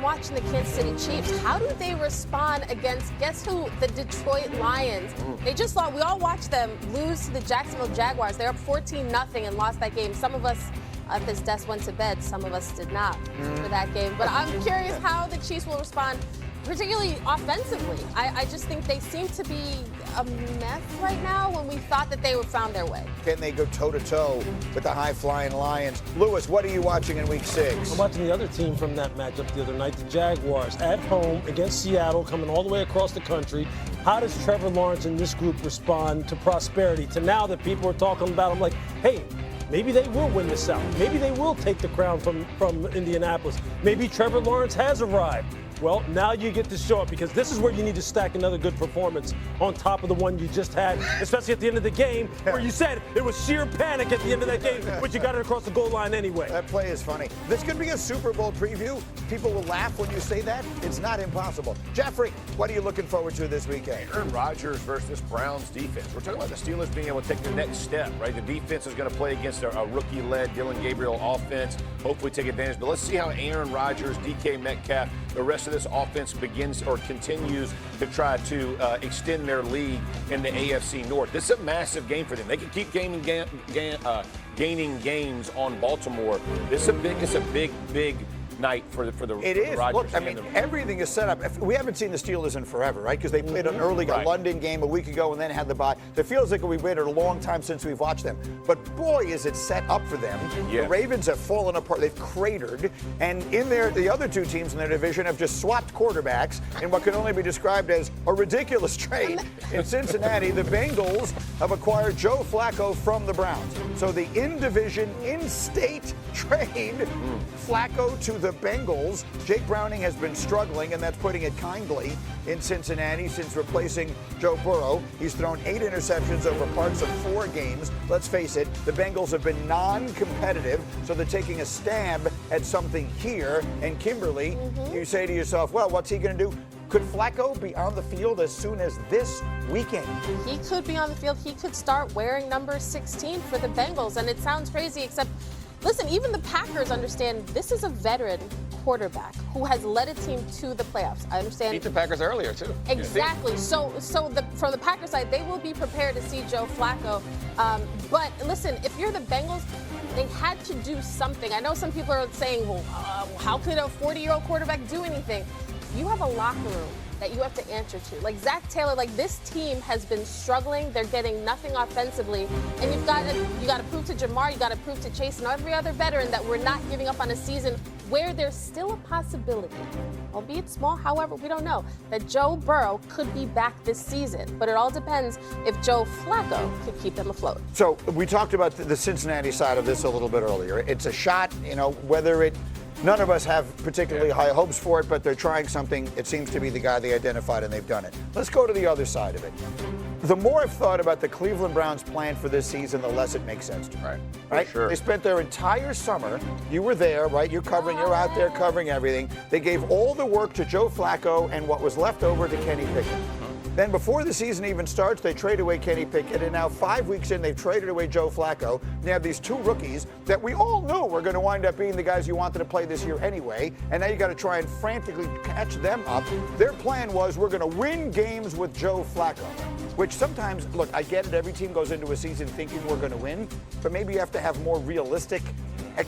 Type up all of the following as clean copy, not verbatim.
watching the Kansas City Chiefs. How do they respond against, guess who, the Detroit Lions? They just we all watched them lose to the Jacksonville Jaguars. They're up 14-0 and lost that game. Some of us at this desk went to bed. Some of us did not for that game. But I'm curious how the Chiefs will respond, particularly offensively. I just think they seem to be a mess right now when we thought that they would found their way. Can they go toe-to-toe with the high-flying Lions? Lewis, what are you watching in Week 6? I'm watching the other team from that matchup the other night, the Jaguars, at home against Seattle, coming all the way across the country. How does Trevor Lawrence and this group respond to prosperity, to now that people are talking about them like, hey, maybe they will win the South. Maybe they will take the crown from Indianapolis. Maybe Trevor Lawrence has arrived. Well, now you get to show up, because this is where you need to stack another good performance on top of the one you just had, especially at the end of the game, where you said it was sheer panic at the end of that game, but you got it across the goal line anyway. That play is funny. This could be a Super Bowl preview. People will laugh when you say that. It's not impossible. Jeffrey, what are you looking forward to this weekend? Aaron Rodgers versus Browns defense. We're talking about the Steelers being able to take the next step, right? The defense is going to play against a rookie-led Dylan Gabriel offense, hopefully take advantage. But let's see how Aaron Rodgers, DK Metcalf, the rest of this offense begins or continues to try to extend their lead in the AFC North. This is a massive game for them. They can keep gaining games on Baltimore. This is a big night for the It is. Rodgers. Look, I mean, everything is set up. We haven't seen the Steelers in forever, right? Because they played an early London game a week ago and then had the bye. It feels like we've waited a long time since we've watched them. But boy, is it set up for them. Yeah. The Ravens have fallen apart. They've cratered. And in there, the other two teams in their division have just swapped quarterbacks in what can only be described as a ridiculous trade. In Cincinnati, the Bengals have acquired Joe Flacco from the Browns. So the in-division, in-state trade, Flacco to the Bengals. Jake Browning has been struggling, and that's putting it kindly, in Cincinnati since replacing Joe Burrow. He's thrown 8 interceptions over parts of 4 games. Let's face it, the Bengals have been non-competitive, so they're taking a stab at something here. And Kimberly, you say to yourself, well, what's he going to do? Could Flacco be on the field as soon as this weekend? He could be on the field. He could start wearing number 16 for the Bengals. And it sounds crazy, except, listen, even the Packers understand this is a veteran quarterback who has led a team to the playoffs. I understand. Beat the Packers earlier, too. Exactly. So from the Packers side, they will be prepared to see Joe Flacco. But listen, if you're the Bengals, they had to do something. I know some people are saying, well, how could a 40-year-old quarterback do anything? You have a locker room that you have to answer to. Like Zach Taylor, like this team has been struggling. They're getting nothing offensively. And you got to prove to Jamar, you got to prove to Chase and every other veteran that we're not giving up on a season where there's still a possibility, albeit small, however, we don't know, that Joe Burrow could be back this season. But it all depends if Joe Flacco could keep them afloat. So we talked about the Cincinnati side of this a little bit earlier. It's a shot, whether it none of us have particularly high hopes for it, but they're trying something. It seems to be the guy they identified, and they've done it. Let's go to the other side of it. The more I've thought about the Cleveland Browns' plan for this season, the less it makes sense to me. Right? Sure. They spent their entire summer. You were there, right? You're out there covering everything. They gave all the work to Joe Flacco and what was left over to Kenny Pickett. Then before the season even starts, they trade away Kenny Pickett, and now 5 weeks in, they've traded away Joe Flacco. They have these 2 rookies that we all knew were going to wind up being the guys you wanted to play this year anyway, and now you got to try and frantically catch them up. Their plan was, we're going to win games with Joe Flacco, which sometimes, look, I get it, every team goes into a season thinking we're going to win, but maybe you have to have more realistic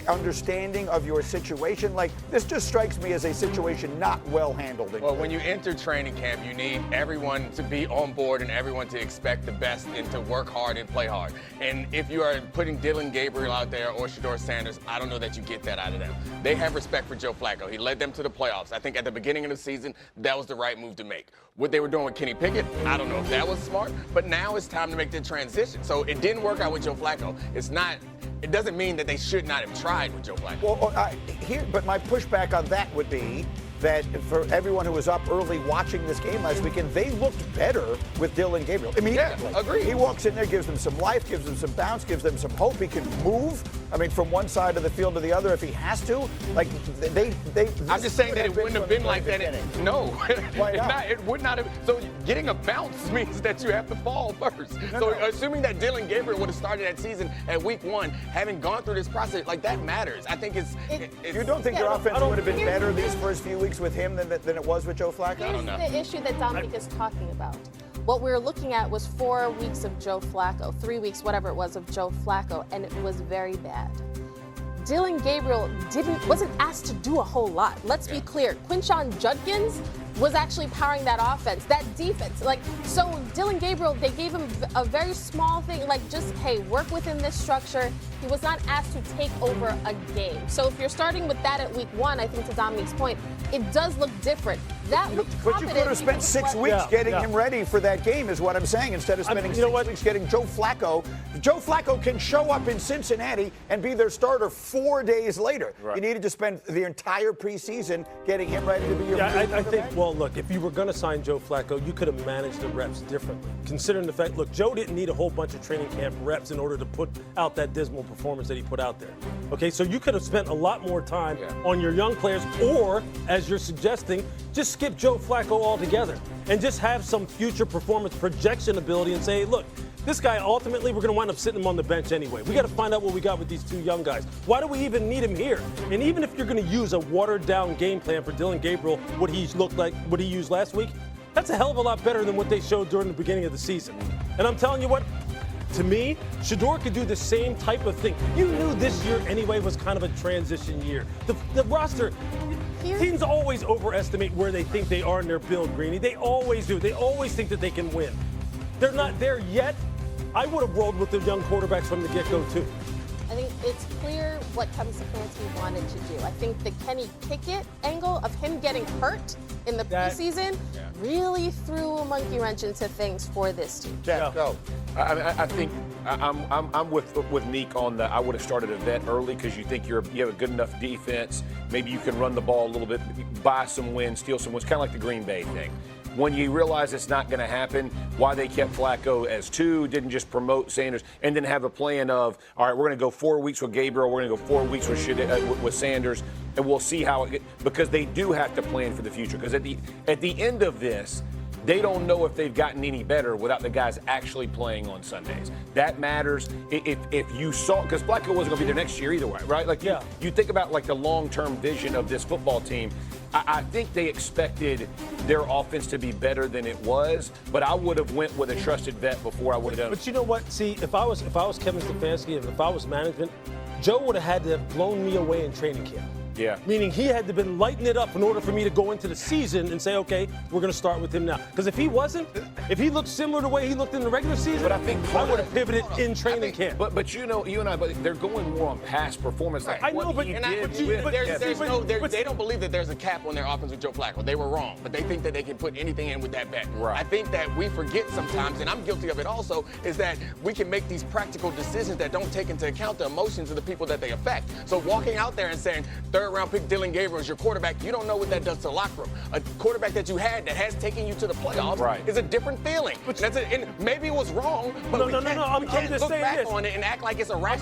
understanding of your situation. Like, this just strikes me as a situation not well handled. Well, when you enter training camp, you need everyone to be on board and everyone to expect the best and to work hard and play hard. And if you are putting Dylan Gabriel out there or Shedeur Sanders, I don't know that you get that out of them. They have respect for Joe Flacco. He led them to the playoffs. I think at the beginning of the season, that was the right move to make. What they were doing with Kenny Pickett, I don't know if that was smart, but now it's time to make the transition. So it didn't work out with Joe Flacco. It doesn't mean that they should not have tried with Joe Flacco. Well, but my pushback on that would be that for everyone who was up early watching this game last weekend, they looked better with Dylan Gabriel immediately. Yeah, agreed. He walks in there, gives them some life, gives them some bounce, gives them some hope. He can move I mean, from one side of the field to the other if he has to? Like, they I'm just saying that it wouldn't have been like that. No. Why not? It would not have. So getting a bounce means that you have to fall first. Assuming that Dillon Gabriel would have started that season at week 1, having gone through this process, like that matters. I think it's you don't think your offense would have been better these first few weeks with him than it was with Joe Flacco? Here's the issue that Dominic is talking about. What we were looking at was 4 weeks of Joe Flacco, 3 weeks, whatever it was, of Joe Flacco, and it was very bad. Dillon Gabriel wasn't asked to do a whole lot. Let's be clear. Quinshon Judkins was actually powering that offense, that defense. So Dillon Gabriel, they gave him a very small thing, just, hey, work within this structure. He was not asked to take over a game. So if you're starting with that at week 1, I think to Dominic's point, it does look different. That looked But you could have spent 6 weeks getting him ready for that game, is what I'm saying, instead of spending 6 weeks getting Joe Flacco. Joe Flacco can show up in Cincinnati and be their starter 4 days later. Right. You needed to spend the entire preseason getting him ready to be your I think, well, look, if you were going to sign Joe Flacco, you could have managed the reps differently. Considering the fact, look, Joe didn't need a whole bunch of training camp reps in order to put out that dismal performance that he put out there. Okay, so you could have spent a lot more time on your young players, or, as you're suggesting, just skip Joe Flacco altogether and just have some future performance projection ability and say, hey, look, this guy, ultimately, we're going to wind up sitting him on the bench anyway. We got to find out what we got with these 2 young guys. Why do we even need him here? And even if you're going to use a watered-down game plan for Dillon Gabriel, what he looked like, what he used last week, that's a hell of a lot better than what they showed during the beginning of the season. And I'm telling you what, to me, Shedeur could do the same type of thing. You knew this year anyway was kind of a transition year. The roster, teams always overestimate where they think they are in their build, Greeny. They always do. They always think that they can win. They're not there yet. I would have rolled with the young quarterbacks from the get-go, too. I think it's clear what Kevin Stefanski wanted to do. I think the Kenny Pickett angle of him getting hurt in the preseason really threw a monkey wrench into things for this team. Jeff, go. I think I'm with Meek on that. I would have started a vet early because you think you have a good enough defense. Maybe you can run the ball a little bit, buy some wins, steal some wins, kind of like the Green Bay thing. When you realize it's not going to happen, why they kept Flacco as 2, didn't just promote Sanders, and then have a plan of, all right, we're going to go 4 weeks with Gabriel, we're going to go 4 weeks with Sanders, and we'll see how it gets, because they do have to plan for the future. Because at the end of this, they don't know if they've gotten any better without the guys actually playing on Sundays. That matters. If you saw, because Flacco wasn't going to be there next year either way, right? You think about the long-term vision of this football team. I think they expected their offense to be better than it was, but I would have went with a trusted vet before I would have done it. But you know what? See, if I was Kevin Stefanski, if I was management, Joe would have had to have blown me away in training camp. Yeah. Meaning he had to have been lighting it up in order for me to go into the season and say, okay, we're going to start with him now. Because if he looked similar to the way he looked in the regular season, but I think I would have pivoted in training camp. But you and I, they're going more on past performance. Like I know, but they don't believe that there's a cap on their offense with Joe Flacco. They were wrong, but they think that they can put anything in with that bet. Right. I think that we forget sometimes, and I'm guilty of it also, is that we can make these practical decisions that don't take into account the emotions of the people that they affect. So walking out there and saying, 3rd round pick Dillon Gabriel is your quarterback, you don't know what that does to the locker room. A quarterback that you had that has taken you to the playoffs is a different feeling. And maybe it was wrong, but we can't look back on it and act like it's a rational